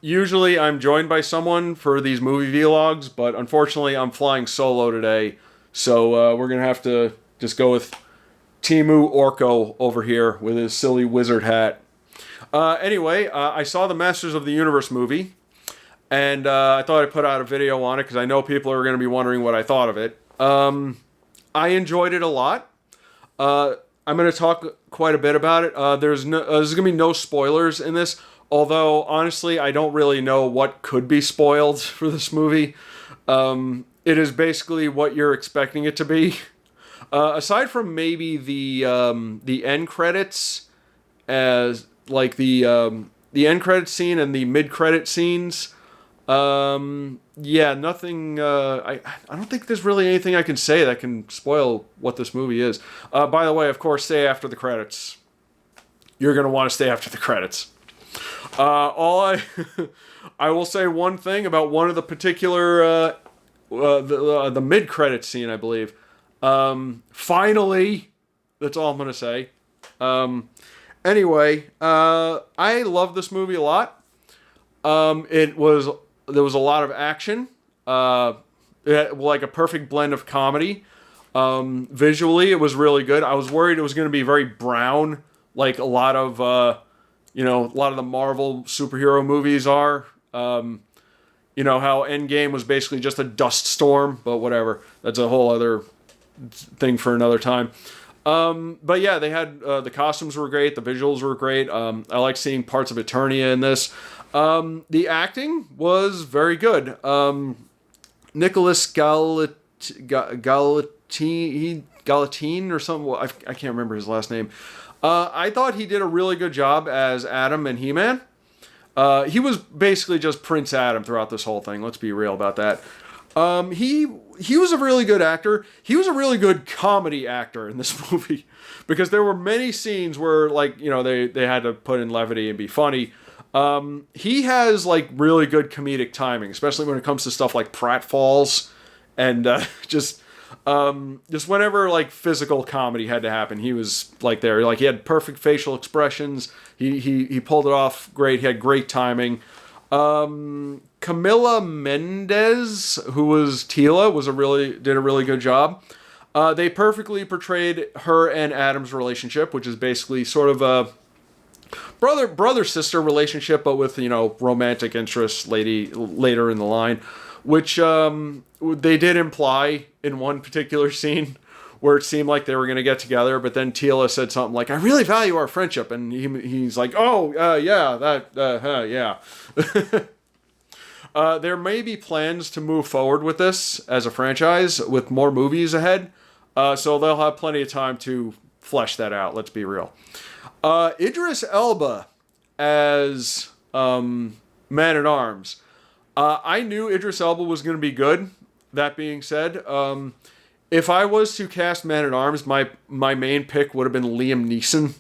Usually I'm joined by someone for these movie vlogs, but unfortunately I'm flying solo today, so we're gonna have to just go with Timu Orko over here with his silly wizard hat. Anyway, I saw the Masters of the Universe movie, and I thought I'd put out a video on it because I know people are going to be wondering what I thought of it. I enjoyed it a lot. I'm going to talk quite a bit about it. There's going to be no spoilers in this, although honestly, I don't really know what could be spoiled for this movie. It is basically what you're expecting it to be. Aside from maybe the end credits, as like the end credit scene and the mid credit scenes. Yeah, nothing. I don't think there's really anything I can say that can spoil what this movie is. By the way, of course, stay after the credits. You're gonna want to stay after the credits. I will say one thing about one of the particular the mid credit scene, I believe. Finally, that's all I'm gonna say. Anyway, I love this movie a lot. There was a lot of action. It had, like, a perfect blend of comedy. Visually, it was really good. I was worried it was going to be very brown, like a lot of a lot of the Marvel superhero movies are. You know how Endgame was basically just a dust storm, but whatever. That's a whole other thing for another time. But yeah, they had the costumes were great, the visuals were great. I like seeing parts of Eternia in this. The acting was very good. Nicholas Galatine or something. Well, I can't remember his last name. I thought he did a really good job as Adam and He-Man. He was basically just Prince Adam throughout this whole thing. Let's be real about that. He was a really good actor. He was a really good comedy actor in this movie because there were many scenes where, like, they had to put in levity and be funny. He has, like, really good comedic timing, especially when it comes to stuff like pratfalls and just whenever, like, physical comedy had to happen, he was, like, there. Like, he had perfect facial expressions. He pulled it off great. He had great timing. Camila Mendez, who was Tila, did a really good job. They perfectly portrayed her and Adam's relationship, which is basically sort of a brother-sister relationship, but with, romantic interests later in the line, which they did imply in one particular scene where it seemed like they were going to get together, but then Tila said something like, "I really value our friendship," and he's like, "Oh, yeah, yeah." There may be plans to move forward with this as a franchise with more movies ahead, so they'll have plenty of time to flesh that out, let's be real. Idris Elba as Man-at-Arms. I knew Idris Elba was going to be good. That being said, if I was to cast Man-at-Arms, my main pick would have been Liam Neeson.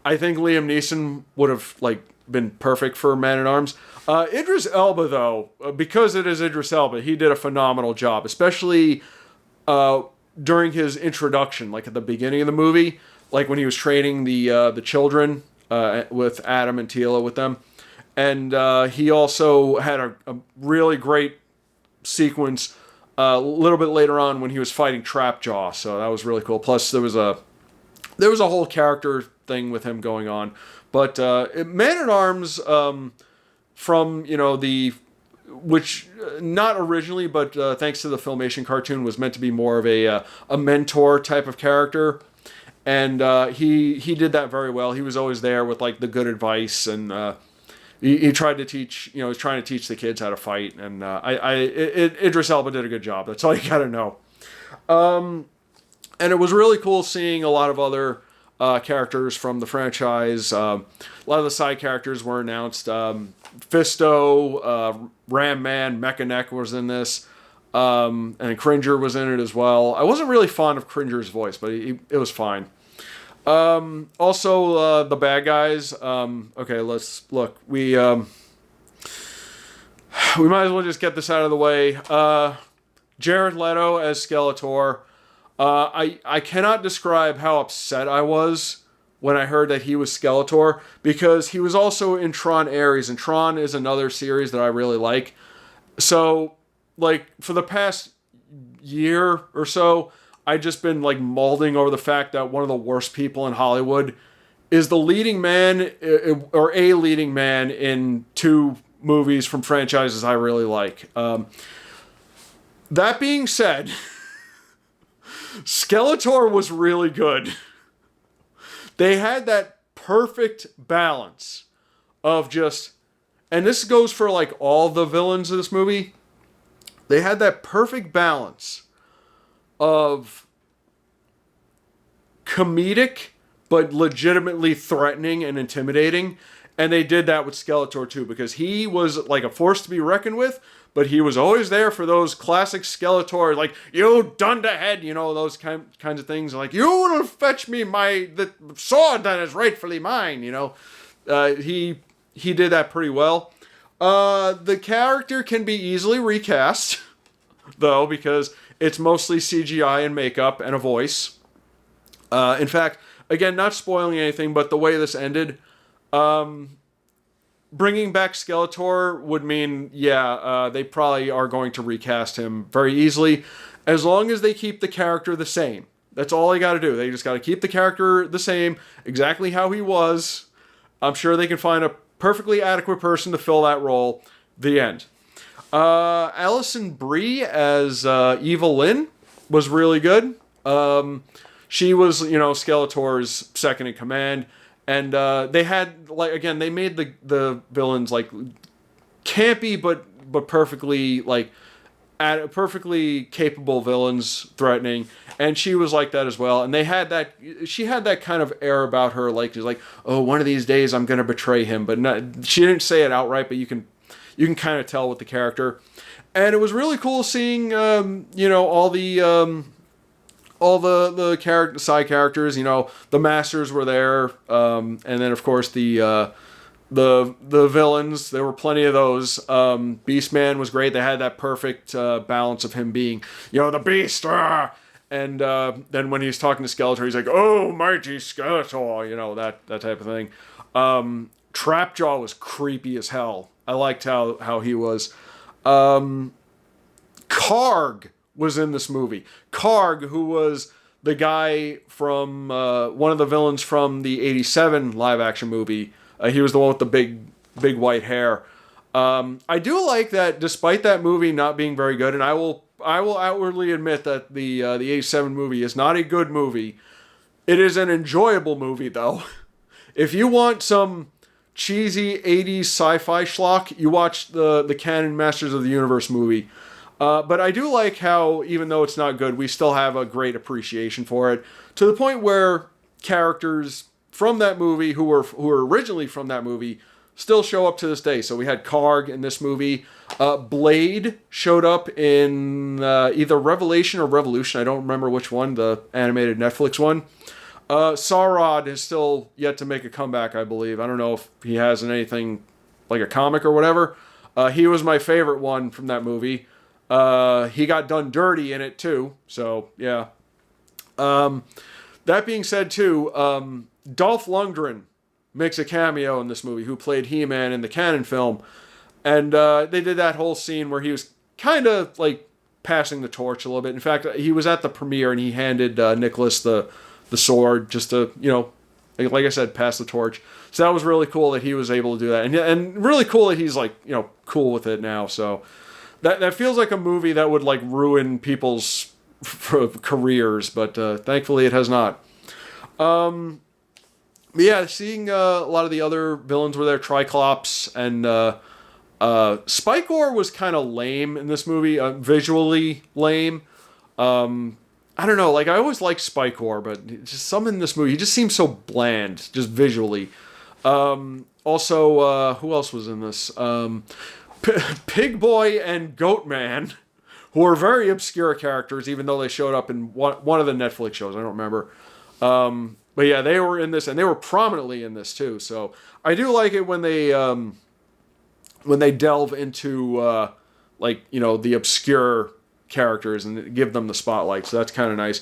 I think Liam Neeson would have, like, been perfect for Man-at-Arms. Idris Elba, though, because it is Idris Elba, he did a phenomenal job, especially during his introduction, like at the beginning of the movie, like when he was training the children with Adam and Tila with them. And he also had a really great sequence a little bit later on when he was fighting Trapjaw, so that was really cool. Plus, there was a whole character thing with him going on. But Man-at-Arms, from, which not originally, but thanks to the Filmation cartoon, was meant to be more of a mentor type of character. And he did that very well. He was always there with, like, the good advice, and he tried to teach, he was trying to teach the kids how to fight. And Idris Elba did a good job. That's all you got to know. And it was really cool seeing a lot of other characters from the franchise. A lot of the side characters were announced. Fisto, Ram Man, Mechanic was in this. And Cringer was in it as well. I wasn't really fond of Cringer's voice, but it was fine. Also, the bad guys. Okay, let's look. We might as well just get this out of the way. Jared Leto as Skeletor. I cannot describe how upset I was when I heard that he was Skeletor, because he was also in Tron Ares, and Tron is another series that I really like. So, like, for the past year or so, I just been like mulling over the fact that one of the worst people in Hollywood is the leading man, or a leading man in two movies from franchises I really like. That being said, Skeletor was really good. They had that perfect balance of just, and this goes for like all the villains of this movie, they had that perfect balance of comedic but legitimately threatening and intimidating. And they did that with Skeletor too, because he was like a force to be reckoned with, but he was always there for those classic Skeletor, like, you dunderhead, you know, those kinds of things. Like, you will fetch me the sword that is rightfully mine, you know. He did that pretty well. The character can be easily recast, though, because it's mostly CGI and makeup and a voice. In fact, again, not spoiling anything, but the way this ended, bringing back Skeletor would mean, they probably are going to recast him very easily, as long as they keep the character the same. That's all they got to do. They just got to keep the character the same, exactly how he was. I'm sure they can find a perfectly adequate person to fill that role. The end. Alison Brie as Evil Lynn was really good. She was, Skeletor's second in command. And they had, like, again, they made the villains, like, campy, but perfectly, like, perfectly capable villains, threatening. And she was like that as well. And she had that kind of air about her, like, she's like, oh, one of these days I'm going to betray him. But she didn't say it outright, but you can kind of tell with the character. And it was really cool seeing, all the side characters. The Masters were there, and then of course the villains. There were plenty of those. Beastman was great. They had that perfect balance of him being, the Beast. And then when he's talking to Skeletor, he's like, "Oh, mighty Skeletor," that type of thing. Trapjaw was creepy as hell. I liked how he was. Karg was in this movie. Karg, who was the guy from one of the villains from the '87 live-action movie. He was the one with the big white hair. I do like that, despite that movie not being very good, and I will outwardly admit that the '87 movie is not a good movie. It is an enjoyable movie, though. If you want some cheesy '80s sci-fi schlock, you watch the Canon Masters of the Universe movie. But I do like how, even though it's not good, we still have a great appreciation for it, to the point where characters from that movie who were originally from that movie still show up to this day. So we had Karg in this movie. Blade showed up in either Revelation or Revolution. I don't remember which one, the animated Netflix one. Saurod is still yet to make a comeback, I believe. I don't know if he has in anything like a comic or whatever. He was my favorite one from that movie. He got done dirty in it too, so yeah. That being said too, Dolph Lundgren makes a cameo in this movie, who played He-Man in the Canon film, and they did that whole scene where he was kind of like passing the torch a little bit. In fact, he was at the premiere and he handed Nicholas the sword just to, like I said, pass the torch. So that was really cool that he was able to do that, and really cool that he's like, cool with it now. So that feels like a movie that would like ruin people's careers, but thankfully it has not. Yeah, seeing a lot of the other villains were there. Triclops and Spikor was kind of lame in this movie, visually lame. I don't know, like, I always liked Spikor, but just some in this movie, he just seems so bland, just visually. Also, who else was in this? Pig Boy and Goat Man, who are very obscure characters, even though they showed up in one of the Netflix shows. I don't remember. But yeah, they were in this, and they were prominently in this too. So I do like it when they delve into the obscure characters and give them the spotlight. So that's kind of nice.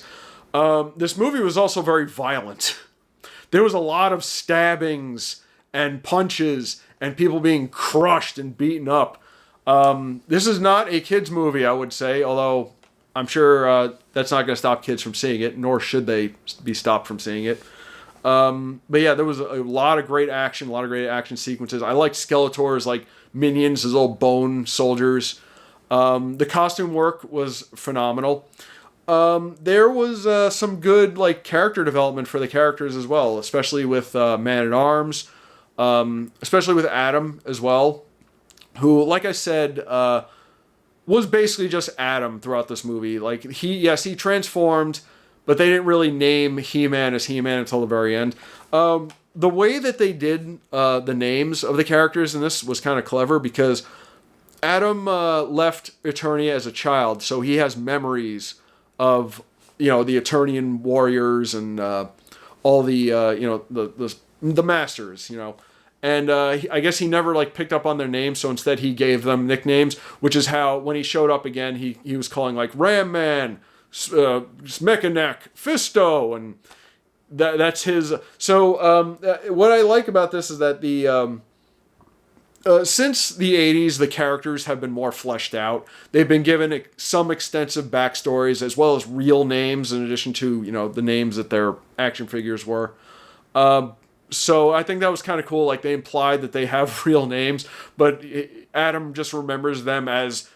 This movie was also very violent. there was a lot of stabbings and punches and people being crushed and beaten up. This is not a kids movie, I would say, although I'm sure that's not going to stop kids from seeing it, nor should they be stopped from seeing it. But yeah, there was a lot of great action, a lot of great action sequences. I liked Skeletor's like minions, his old bone soldiers. The costume work was phenomenal. There was some good like character development for the characters as well, especially with Man-at-Arms, especially with Adam as well, who, like I said, was basically just Adam throughout this movie. Like he transformed, but they didn't really name He-Man as He-Man until the very end. The way that they did the names of the characters in this was kind of clever because Adam left Eternia as a child, so he has memories of the Eternian warriors and all the the masters, and I guess he never like picked up on their names, so instead he gave them nicknames, which is how when he showed up again, he was calling like Ram Man, Mechaneck, Fisto, and that's his. So what I like about this is that the since the 80s, the characters have been more fleshed out. They've been given some extensive backstories as well as real names in addition to, the names that their action figures were. So I think that was kind of cool. Like they implied that they have real names, but Adam just remembers them as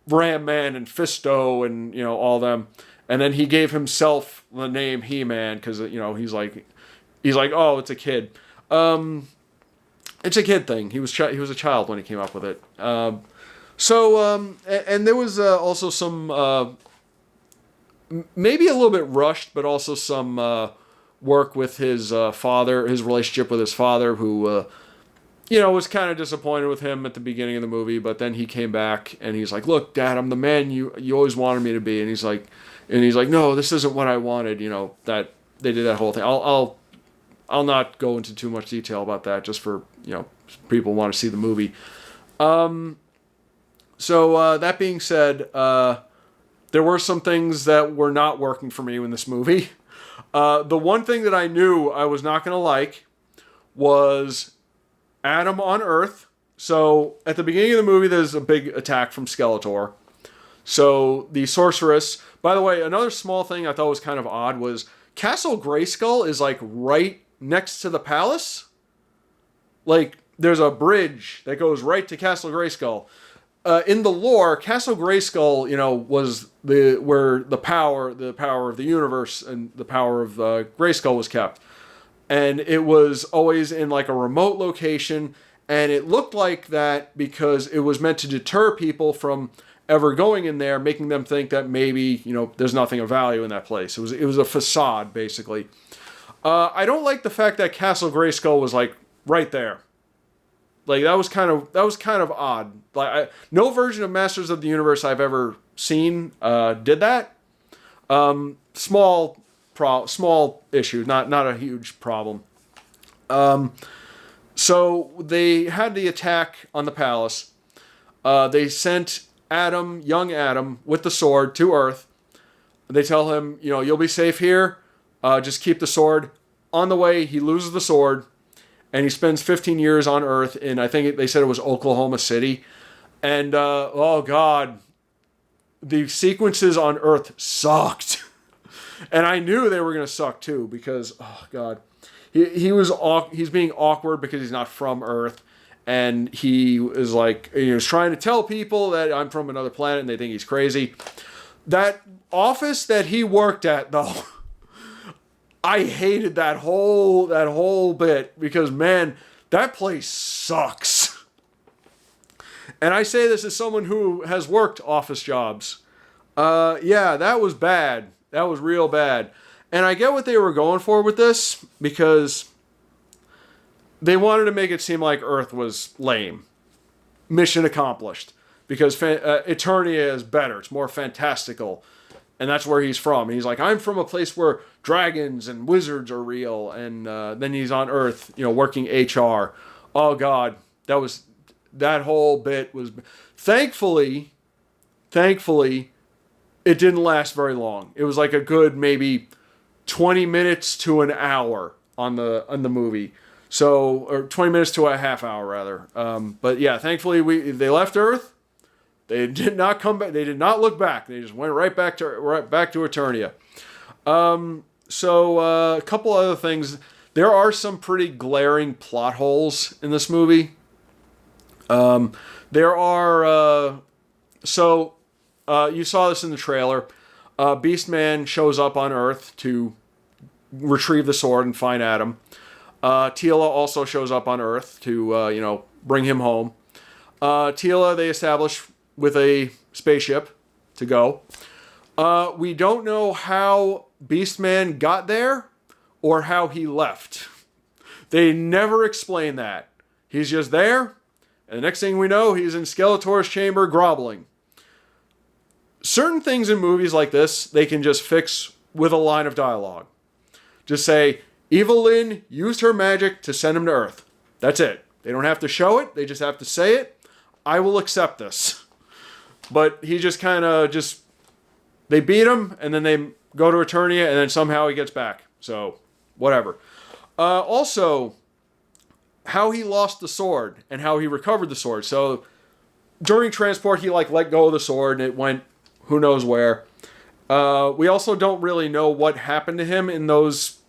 Ram Man and Fisto and, all them. And then he gave himself the name He-Man because, he's like, oh, it's a kid. It's a kid thing. He was a child when he came up with it. And there was also some maybe a little bit rushed, but also some work with his father, his relationship with his father, who was kind of disappointed with him at the beginning of the movie, but then he came back and he's like, "Look, Dad, I'm the man you always wanted me to be," and he's like, "No, this isn't what I wanted." That they did that whole thing. I'll not go into too much detail about that, just for people want to see the movie. So that being said, there were some things that were not working for me in this movie. The one thing that I knew I was not going to like was Adam on Earth. So at the beginning of the movie, there's a big attack from Skeletor. So the sorceress. By the way, another small thing I thought was kind of odd was Castle Grayskull is like right next to the palace. Like there's a bridge that goes right to Castle Grayskull. In the lore, Castle Grayskull, was where the power of the universe and the power of Grayskull was kept, and it was always in like a remote location, and it looked like that because it was meant to deter people from ever going in there, making them think that maybe there's nothing of value in that place. It was a facade basically. I don't like the fact that Castle Grayskull was like right there. Like that was kind of odd. Like no version of Masters of the Universe I've ever seen did that. Small issue, not a huge problem. So they had the attack on the palace. They sent young Adam, with the sword to Earth. They tell him, you'll be safe here. Just keep the sword. On the way, he loses the sword, and he spends 15 years on Earth in, I think they said it was Oklahoma City. And, oh God, the sequences on Earth sucked. And I knew they were going to suck too, because, oh God, he's being awkward because he's not from Earth. And he was like, he was trying to tell people that I'm from another planet and they think he's crazy. That office that he worked at, though, I hated that whole bit because, man, that place sucks. And I say this as someone who has worked office jobs. Yeah, that was bad. That was real bad. And I get what they were going for with this because they wanted to make it seem like Earth was lame. Mission accomplished. Because Eternia is better. It's more fantastical. And that's where he's from. And he's like, I'm from a place where dragons and wizards are real. And then he's on Earth, working HR. Oh, God. That whole bit was... Thankfully, it didn't last very long. It was like a good maybe 20 minutes to an hour on the movie. So, or 20 minutes to a half hour rather. But yeah, thankfully they left Earth. They did not come back. They did not look back. They just went right back to Eternia. So a couple other things. There are some pretty glaring plot holes in this movie. There are you saw this in the trailer. Beastman shows up on Earth to retrieve the sword and find Adam. Teela also shows up on Earth to bring him home. Teela they establish with a spaceship to go. We don't know how Beastman got there or how he left. They never explain that. He's just there, and the next thing we know, he's in Skeletor's chamber groveling. Certain things in movies like this, they can just fix with a line of dialogue. Just say, Evelyn used her magic to send him to Earth. That's it. They don't have to show it. They just have to say it. I will accept this. But he just kind of they beat him, and then they go to Eternia, and then somehow he gets back. So, whatever. Also, how he lost the sword and how he recovered the sword. So, during transport, he let go of the sword, and it went who knows where. We also don't really know what happened to him in those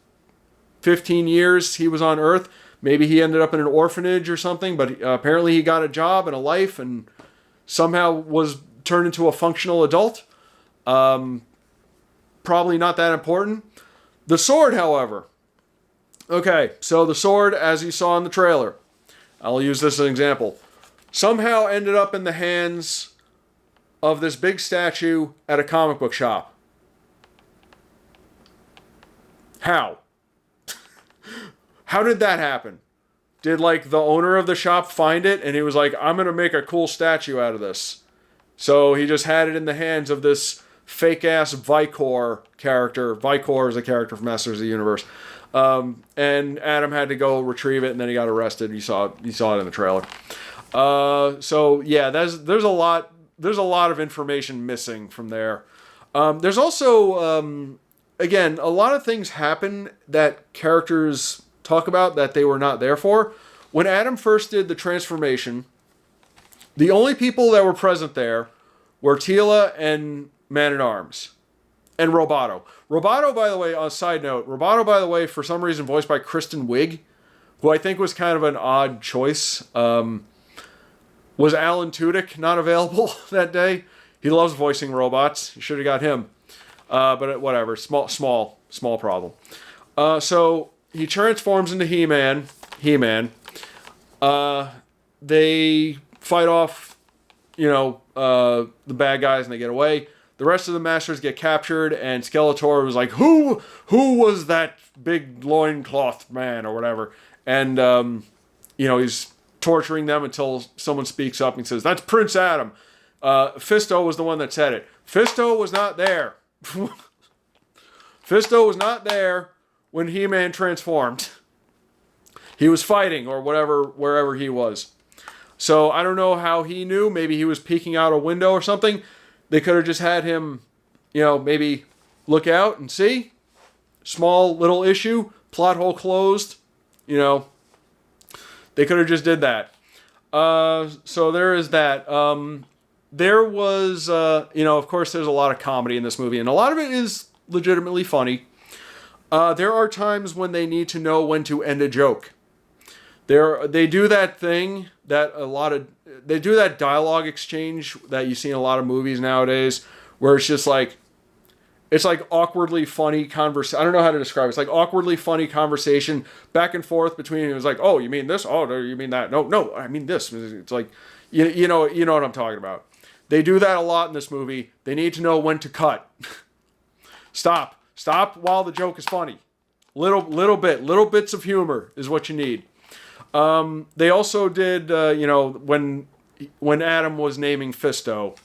15 years he was on Earth. Maybe he ended up in an orphanage or something, but apparently he got a job and a life and somehow was turned into a functional adult. Probably not that important. The sword, however. Okay, so the sword, as you saw in the trailer, I'll use this as an example, somehow ended up in the hands of this big statue at a comic book shop. How? How did that happen? Did the owner of the shop find it and he was like, I'm going to make a cool statue out of this. So he just had it in the hands of this fake ass Vicor character. Vicor is a character from Masters of the Universe. And Adam had to go retrieve it and then he got arrested. You saw it in the trailer. So yeah, there's a lot of information missing from there. There's also, again, a lot of things happen that characters talk about that they were not there for. When Adam first did the transformation, the only people that were present there were Teela and Man-at-Arms and Roboto. Roboto, by the way, on a side note, for some reason voiced by Kristen Wiig, who I think was kind of an odd choice. Was Alan Tudyk not available that day? He loves voicing robots. You should have got him. But whatever, small problem. So he transforms into He-Man. They fight off, the bad guys and they get away. The rest of the Masters get captured, and Skeletor was like, who was that big loincloth man or whatever? And, he's torturing them until someone speaks up and says, that's Prince Adam. Fisto was the one that said it. Fisto was not there. Fisto was not there when He-Man transformed. He was fighting or whatever, wherever he was. So I don't know how he knew. Maybe he was peeking out a window or something. They could have just had him, maybe look out and see. Small little issue, plot hole closed. They could have just did that. So there is that. There was, of course, there's a lot of comedy in this movie, and a lot of it is legitimately funny. There are times when they need to know when to end a joke. They do that thing that they do that dialogue exchange that you see in a lot of movies nowadays, where it's just it's awkwardly funny conversation. I don't know how to describe it. It's awkwardly funny conversation back and forth between. It was oh, you mean this? Oh, no, you mean that? No, I mean this. It's you know what I'm talking about. They do that a lot in this movie. They need to know when to cut. Stop while the joke is funny. Little bits of humor is what you need. They also did, when Adam was naming Fisto,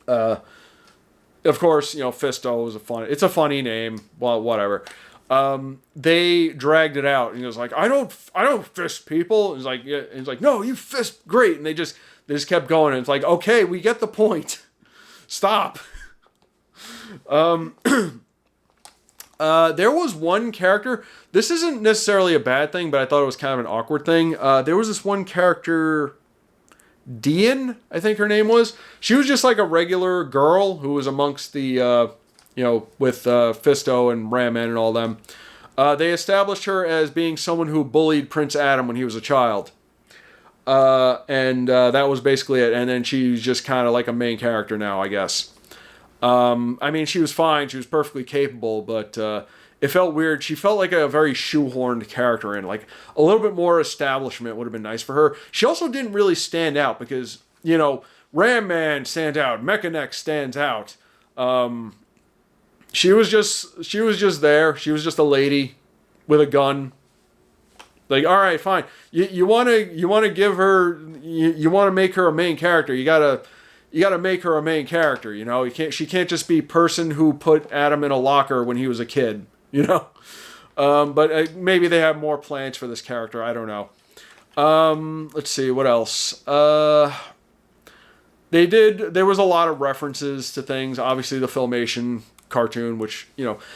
of course, Fisto is it's a funny name. Well, whatever. They dragged it out, and he was like, I don't fist people. And he's like, no, you fist great. And they just kept going, and it's okay, we get the point. Stop. There was one character. This isn't necessarily a bad thing, but I thought it was kind of an awkward thing. There was this one character, Dian, I think her name was. She was just like a regular girl who was amongst the, with Fisto and Ram Man and all them. They established her as being someone who bullied Prince Adam when he was a child. And that was basically it. And then she's just kind of like a main character now, I guess. I mean, she was fine. She was perfectly capable, but it felt weird. She felt like a very shoehorned character in. Like, a little bit more establishment would have been nice for her. She also didn't really stand out because, Ram Man stands out. Mechanic stands out. She was just there. She was just a lady with a gun. Like, all right, fine. You want to give her, you want to make her a main character. You gotta make her a main character. She can't just be person who put Adam in a locker when he was a kid. But maybe they have more plans for this character. I don't know. Let's see what else. There was a lot of references to things. Obviously, the Filmation cartoon, which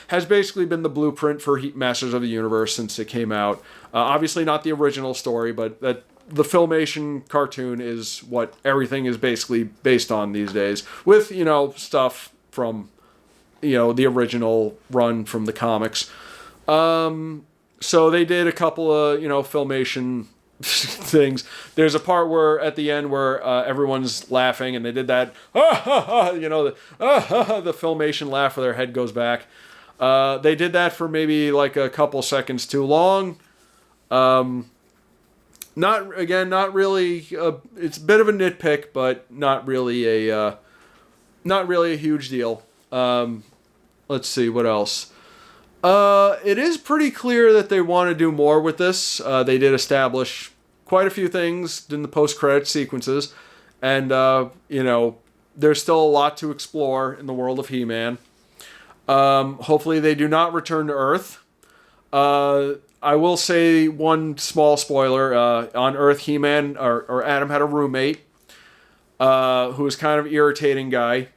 has basically been the blueprint for Masters of the Universe since it came out. Obviously not the original story, but that the Filmation cartoon is what everything is basically based on these days, with stuff from the original run from the comics. So they did a couple of Filmation things. There's a part where at the end where everyone's laughing, and they did that the Filmation laugh where their head goes back. They did that for maybe like a couple seconds too long. Not really. It's a bit of a nitpick, but not really a huge deal. Let's see what else. It is pretty clear that they want to do more with this. They did establish quite a few things in the post-credit sequences, and there's still a lot to explore in the world of He-Man. Hopefully, they do not return to Earth. I will say one small spoiler. On Earth, He-Man or Adam had a roommate who was kind of irritating guy.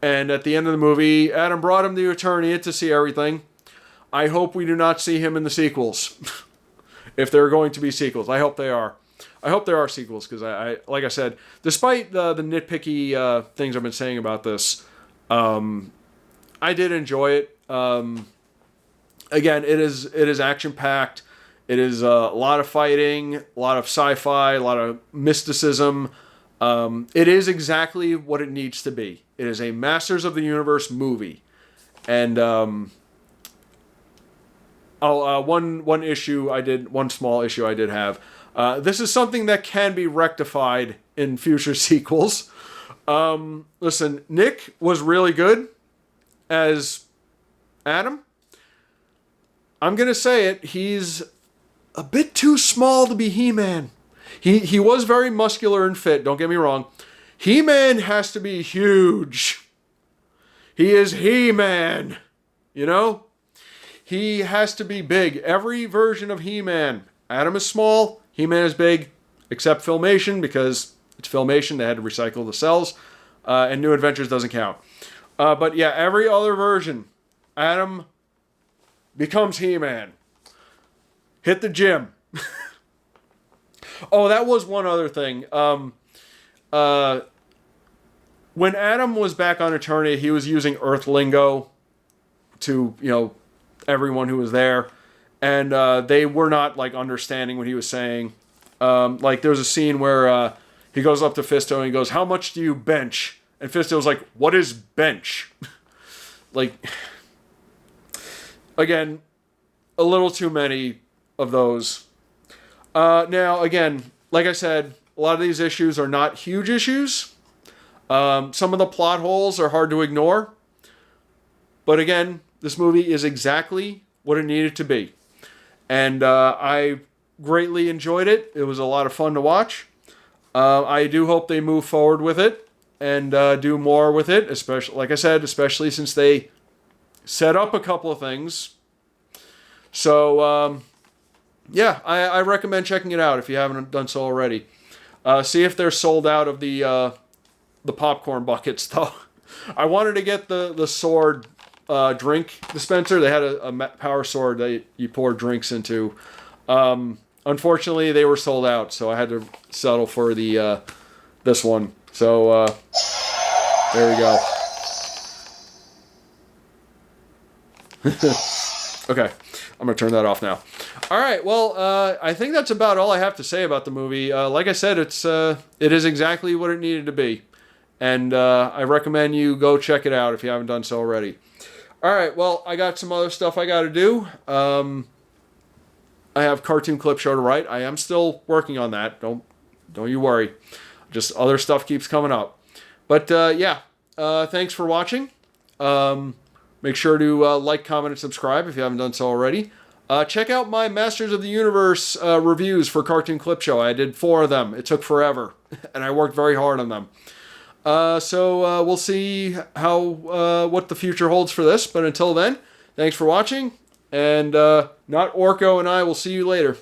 And at the end of the movie, Adam brought him to Eternia to see everything. I hope we do not see him in the sequels. If there are going to be sequels. I hope they are. I hope there are sequels, because I like I said, despite the nitpicky things I've been saying about this, I did enjoy it. Again, it is action-packed. It is a lot of fighting, a lot of sci-fi, a lot of mysticism. It is exactly what it needs to be. It is a Masters of the Universe movie. And one small issue I did have. This is something that can be rectified in future sequels. Listen, Nick was really good as Adam. I'm going to say it. He's a bit too small to be He-Man. He was very muscular and fit, don't get me wrong. He-Man has to be huge. He is He-Man. He has to be big. Every version of He-Man. Adam is small, He-Man is big, except Filmation, because it's Filmation. They had to recycle the cells. And New Adventures doesn't count. But yeah, every other version, Adam becomes He-Man. Hit the gym. Oh, that was one other thing. When Adam was back on Eternia, he was using Earth lingo to, everyone who was there. And they were not, understanding what he was saying. There was a scene where he goes up to Fisto and he goes, "How much do you bench?" And Fisto's like, "What is bench?" Again, a little too many of those. Now, again, like I said, a lot of these issues are not huge issues. Some of the plot holes are hard to ignore. But again, this movie is exactly what it needed to be. And I greatly enjoyed it. It was a lot of fun to watch. I do hope they move forward with it and do more with it, especially, like I said, especially since they set up a couple of things. So, yeah, I recommend checking it out if you haven't done so already. See if they're sold out of the popcorn buckets, though. I wanted to get the sword drink dispenser. They had a power sword that you pour drinks into. Unfortunately, they were sold out, so I had to settle for the this one. So there we go. Okay, I'm gonna turn that off now. All right, well, I think that's about all I have to say about the movie. Like I said, it is exactly what it needed to be, and I recommend you go check it out if you haven't done so already. All right, well, I got some other stuff I got to do. I have Cartoon Clip Show to write. I am still working on that. Don't you worry. Just other stuff keeps coming up. But yeah, thanks for watching. Make sure to like, comment, and subscribe if you haven't done so already. Check out my Masters of the Universe reviews for Cartoon Clip Show. I did 4 of them. It took forever, and I worked very hard on them. So we'll see how what the future holds for this. But until then, thanks for watching. And Not Orko and I will see you later.